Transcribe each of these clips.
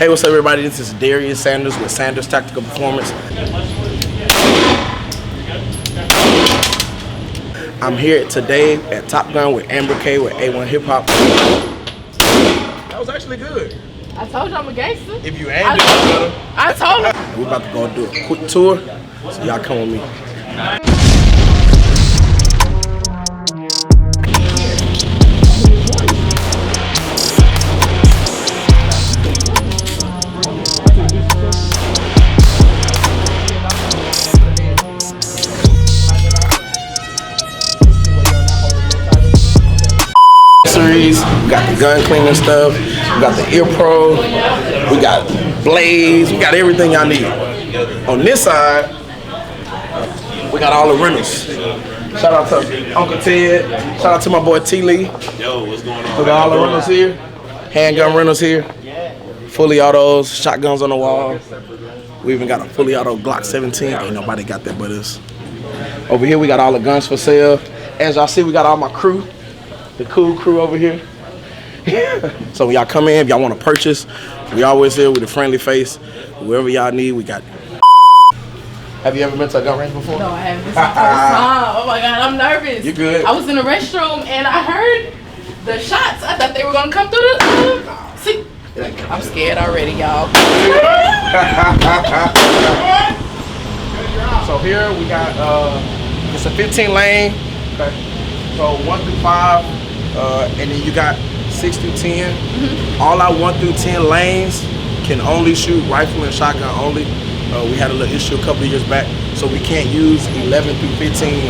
Hey, what's up, everybody? This is Darius Sanders with Sanders Tactical Performance. I'm here today at Top Gun with Amber K with A1HipHop. That was actually good. I told you I'm a gangster. If you aimed it, you better. I told him. We're about to go do a quick tour, so y'all come with me. We got the gun cleaning stuff, we got the ear pro, we got blades, we got everything y'all need. On this side, we got all the rentals. Shout out to Uncle Ted, shout out to my boy T. Lee. Yo, what's going on? We got all the rentals here, handgun rentals here, fully autos, shotguns on the wall. We even got a fully auto Glock 17, ain't nobody got that but us. Over here we got all the guns for sale. As y'all see, we got all my crew. The cool crew over here. So when y'all come in, if y'all want to purchase, we always here with a friendly face. Whoever y'all need, we got. Have you ever been to a gun range before? No, I haven't. It's my first time. Oh my God, I'm nervous. You good? I was in the restroom and I heard the shots. I thought they were gonna come through the. See, I'm scared already, y'all. So here we got it's a 15 lane. Okay. So 1 through 5, and then you got 6 through 10. All our 1 through 10 lanes can only shoot rifle and shotgun only. We had a little issue a couple of years back, so we can't use 11 through 15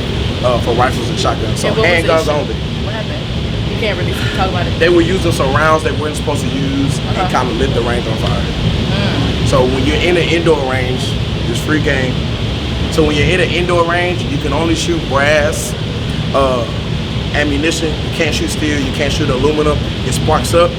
for rifles and shotguns. So handguns only. What happened? You can't really talk about it. They were using some rounds they weren't supposed to use and kind of lit the range on fire. So when you're in an indoor range, it's free game. So when you're in an indoor range, you can only shoot brass, ammunition. You can't shoot steel, you can't shoot aluminum. It sparks up.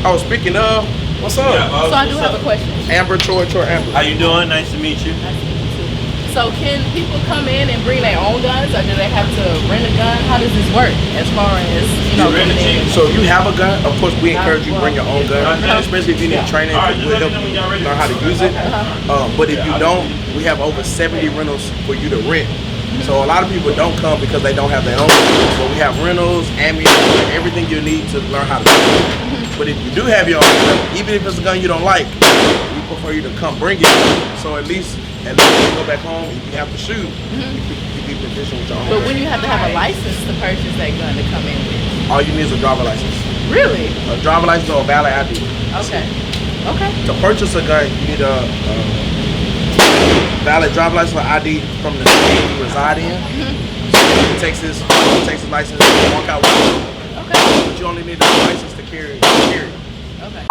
Oh, speaking of, what's up? So I do have a question. Amber, Troy, Amber. How you doing? Nice to meet you. Nice to meet you too. So can people come in and bring their own guns, or do they have to rent a gun? How does this work as far as, coming in? So if you have a gun, of course we encourage you to bring your own gun, especially if you need training, because we'll help you learn how to use it. But if you don't, we have over 70 rentals for you to rent. So a lot of people don't come because they don't have their own. But we have rentals, ammunition, everything you need to learn how to do it. But if you do have your own gun, even if it's a gun you don't like, we prefer you to come bring it. So at least when you go back home and you have to shoot, you be proficient with your own But gun. when you have to have a license to purchase that gun to come in with? All you need is a driver license. Really? A driver license or a valid ID. Okay. Okay. To purchase a gun, you need a valid driver license or ID from the state you reside in. Texas license, walk out with it. Okay. But you only need a license to carry. Okay.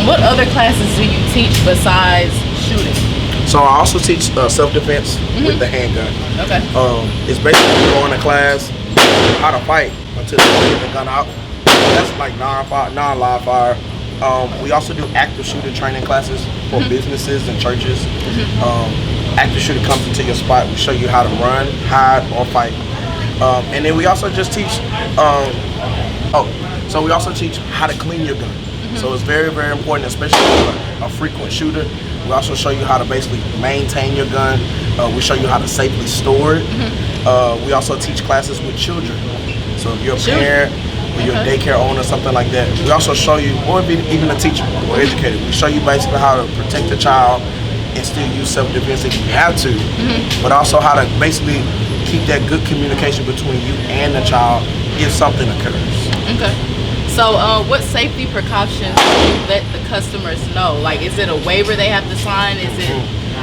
What other classes do you teach besides shooting? So I also teach self-defense with the handgun. Okay. It's basically going to class how to fight until you get the gun out. That's like non-live fire. We also do active shooter training classes for businesses and churches. Active shooter comes into your spot. We show you how to run, hide, or fight. And then we also just teach. So we also teach how to clean your gun. So it's very, very important, especially for a frequent shooter. We also show you how to basically maintain your gun. We show you how to safely store it. We also teach classes with children. So if you're a parent, or you're a daycare owner, something like that, we also show you, or even a teacher or educator, we show you basically how to protect the child and still use self-defense if you have to, but also how to basically keep that good communication between you and the child if something occurs. Okay. So what safety precautions do you let the customers know? Like, is it a waiver they have to sign? Is it,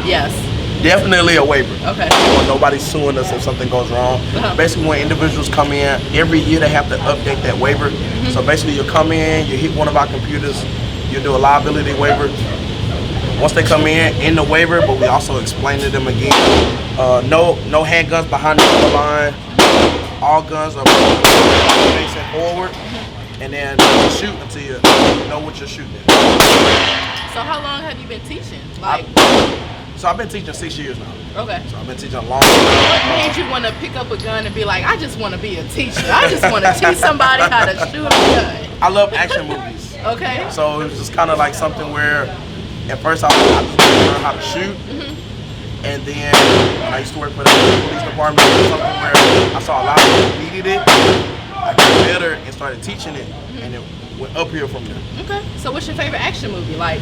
yes. Definitely a waiver. Okay. Nobody's suing us if something goes wrong. Basically, when individuals come in, every year they have to update that waiver. So basically, you'll come in, you hit one of our computers, you do a liability waiver. Once they come in the waiver, but we also explain to them again, no handguns behind the line. All guns are facing forward, and then shoot until you know what you're shooting at. So how long have you been teaching? Like. So I've been teaching 6 years now. Okay. So I've been teaching a long time. What made you want to pick up a gun and be like, I just want to be a teacher. I just want to teach somebody how to shoot a gun. I love action movies. Okay. So it was just kind of like something where at first I just wanted to learn how to shoot. And then when I used to work for the police department, it was something where I saw a lot of people needed it. I got better and started teaching it, and it went uphill from there. Okay. So what's your favorite action movie? Like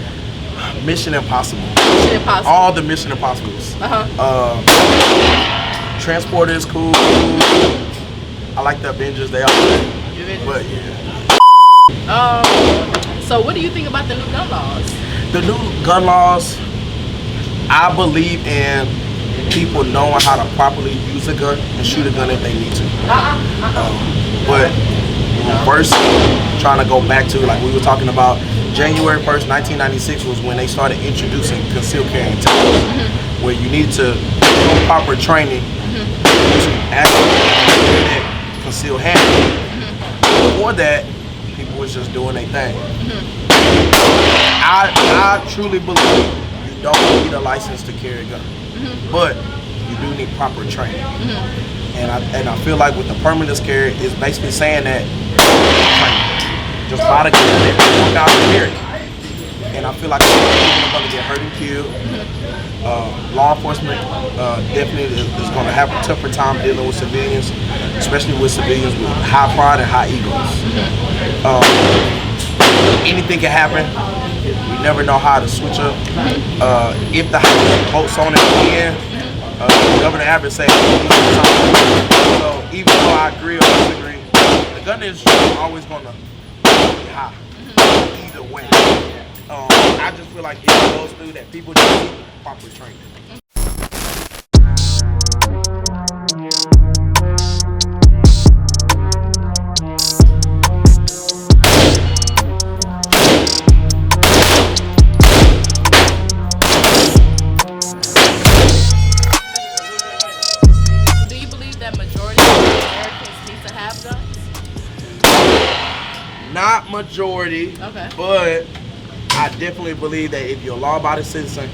Mission Impossible. Mission Impossible. All the Mission Impossibles. Transporter is cool. I like the Avengers. They all good. But yeah. So what do you think about the new gun laws? The new gun laws, I believe in people knowing how to properly use a gun and shoot a gun if they need to. But first, trying to go back to, like we were talking about, January 1st, 1996 was when they started introducing concealed carry techniques, where you need to do proper training to actually concealed handling. Before that, people was just doing their thing. I truly believe you don't need a license to carry a gun, but you do need proper training. And I feel like with the permitless carry, it's basically saying that just buy the gun and walk out and carry. And I feel like people are going to get hurt and killed. Law enforcement definitely is going to have a tougher time dealing with civilians, especially with civilians with high pride and high egos. Anything can happen. We never know how to switch up. If the House votes on it again, Governor Abbott said something. So even though I agree or disagree, the gun industry is always going to be high. Either way. I just feel like it goes through that people just need proper training. Do you believe that majority of Americans need to have guns? Not majority, Okay. but I definitely believe that if you're a law-abiding citizen,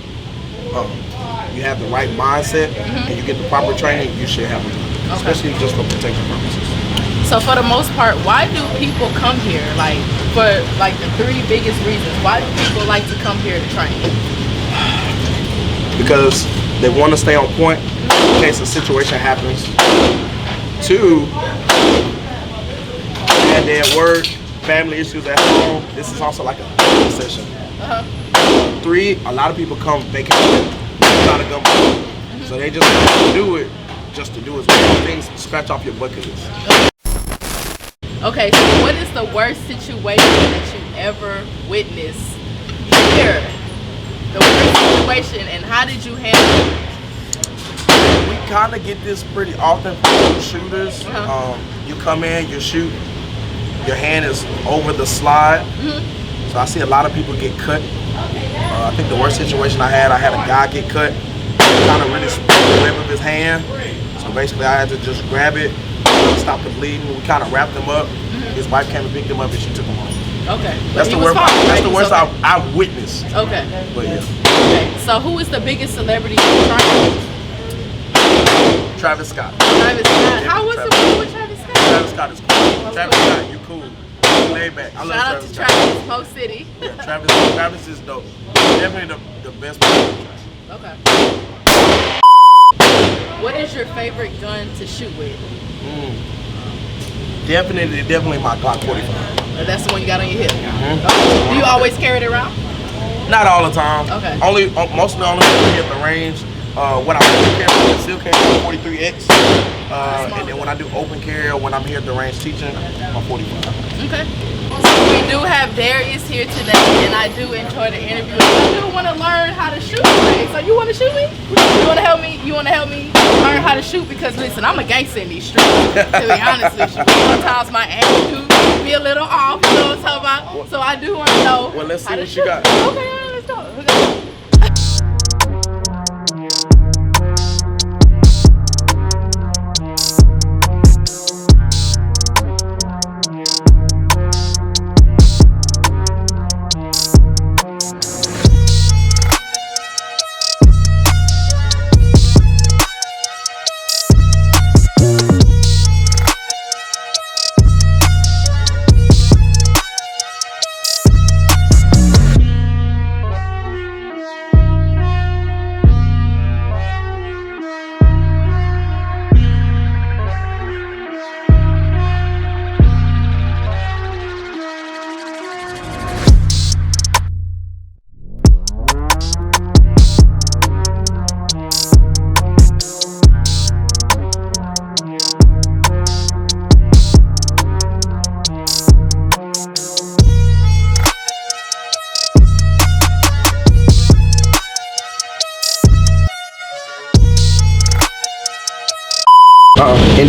you have the right mindset, and you get the proper training, you should have a gun, especially just for protection purposes. So for the most part, why do people come here? Like for like the three biggest reasons. Why do people like to come here to train? Because they want to stay on point in case a situation happens. 2, and then work, family issues at home. This is also like a therapy session. 3, a lot of people come vacation without a gun. So they just do it just to do it. Things scratch off your bucket list. Okay, so what is the worst situation that you ever witnessed here? The worst situation, and how did you handle it? We kind of get this pretty often from shooters. You come in, you shoot, your hand is over the slide. So I see a lot of people get cut. I think the worst situation I had a guy get cut, kind of really split the web of his hand. So basically I had to just grab it, stop the bleeding. We kind of wrapped him up. His wife came and picked him up and she took him home. Okay. That's the worst. That's the worst I've witnessed. Okay. But yeah. Okay. So who is the biggest celebrity you're trying? Travis Scott. Travis Scott. How was the movie with Travis Scott? Travis Scott is cool. Travis Scott, you cool. Laid back. I love Shout out Travis to Scott. Travis, Mo City. Yeah, Travis is dope. Definitely the best person. Okay. What is your favorite gun to shoot with? Definitely my Glock 45. That's the one you got on your hip. Okay. Do you always carry it around? Not all the time. Okay. Mostly only when we hit the range. When I still carry 43X, and then when I do open carry or when I'm here at the range teaching, I'm 45. Okay. So we do have Darius here today, and I do enjoy the interview. I do want to learn how to shoot today. So you want to shoot me? You want to help me? You want to help me learn how to shoot? Because listen, I'm a gangster in these streets. To be honest with you, sometimes my aim do be a little off. You know what I'm talking about? So I do want to know. Well, let's see how to what shoot. you got. Okay, let's go. Okay.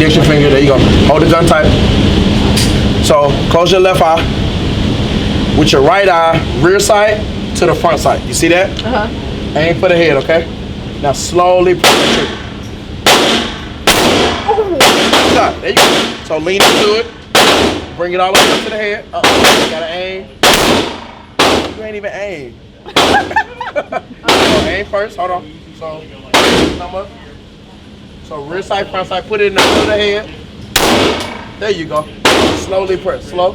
index your finger. There you go. Hold the gun tight. So close your left eye. With your right eye, rear side to the front side. You see that? Aim for the head, okay? Now slowly pull the trigger. There you go. So lean into it. Bring it all the way up to the head. You gotta aim. You ain't even aim. So aim first. Hold on. So come up. So rear side, front side. Put it in the middle of the head. There you go. Slowly press. Slow.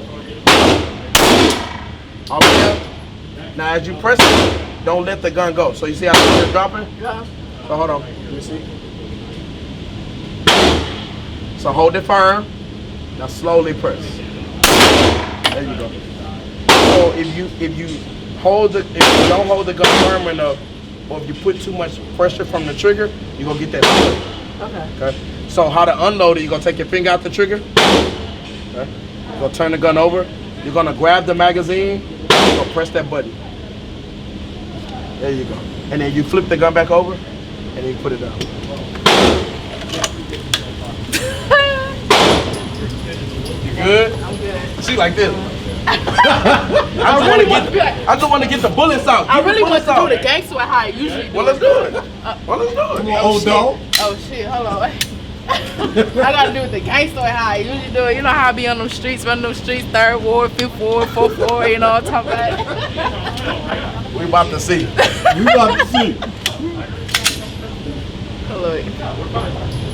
All the way up. Now as you press it, don't let the gun go. So you see how it's dropping? Yeah. So hold on. Let me see. So hold it firm. Now slowly press. There you go. So if you don't hold the gun firm enough, or if you put too much pressure from the trigger, you're gonna get that split. Okay. So how to unload it, you're gonna take your finger out the trigger. Okay. You're gonna turn the gun over. You're gonna grab the magazine. You're gonna press that button. There you go. And then you flip the gun back over, and then you put it down. You good? I'm good. She like this. I just want to get the bullets out. I really want to do the gangster how I usually do. Well, let's do it. Oh shit, hold on. I gotta do it the gangster how I usually do it. You know how I be on them streets, running them streets, 3rd Ward, 5th Ward, 4th Ward, you know what I'm talking about? We about to see. Hello.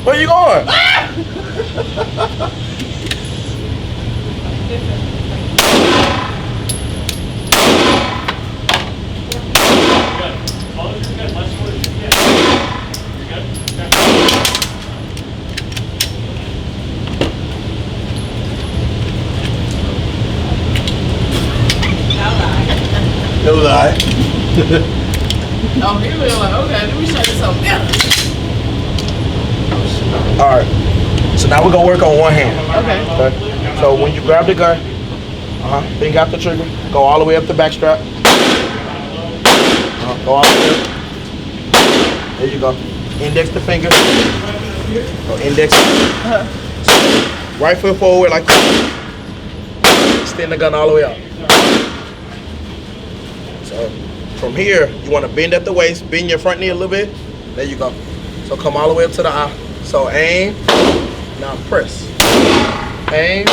Where you going? No lie. Oh, he was like, okay, let me show you something else. All right. So now we're gonna work on one hand. Okay. So when you grab the gun, finger out the trigger, go all the way up the back strap. Go all the way up. There you go. Index the finger. Go index. Right foot forward like that. Extend the gun all the way out. So from here, you want to bend at the waist, bend your front knee a little bit. There you go. So come all the way up to the eye. So aim. Now press. Aim.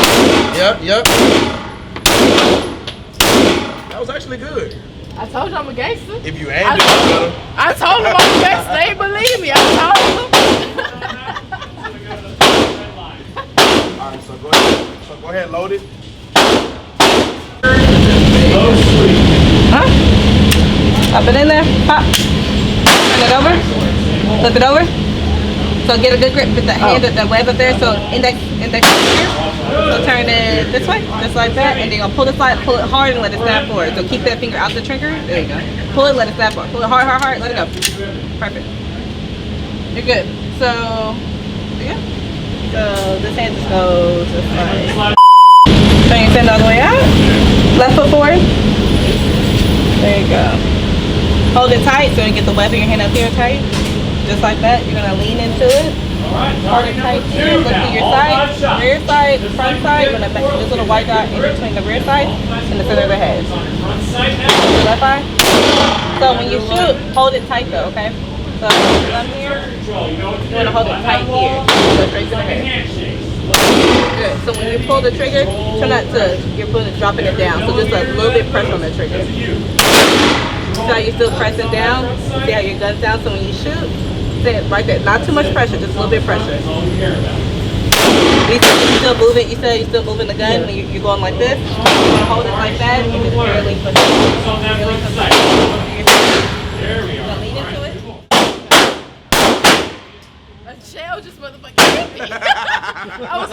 Yep. That was actually good. I told you I'm a gangster. If you aimed it better. I told him I'm a gangster. They ain't believe me. I told him. All right, so go ahead, load it. Huh? Up it in there. Pop. Turn it over. Flip it over. So get a good grip with the hand, the web up there. So index here. So turn it this way, just like that. And then you're gonna pull it hard and let it snap forward. So keep that finger out the trigger. There you go. Pull it, let it snap forward. Pull it hard, let it go. Perfect. You're good. So, yeah. So this hand just goes this way. Turn your fin all the way out. Left foot forward. There you go. Hold it tight so you get the web of your hand up here tight. Just like that. You're going to lean into it. Hold it tight here. Look to your side. Rear side, front side. You're going to make this little white dot in between the rear side and the center of the head. Left eye. So when you shoot, hold it tight though, okay? So I'm here. You want to hold it tight here. Go straight to the head. Good. So when you pull the trigger, try not to, you're dropping it down. So just a little bit pressure on the trigger. See how you're still pressing down? See how your gun's down? So when you shoot, stay right there. Not too much pressure, just a little bit of pressure. You still moving, you said you're still moving the gun when you're going like this. You want to hold it like that, and just barely push it. Lean into it. A shell just motherfucking hit me. I was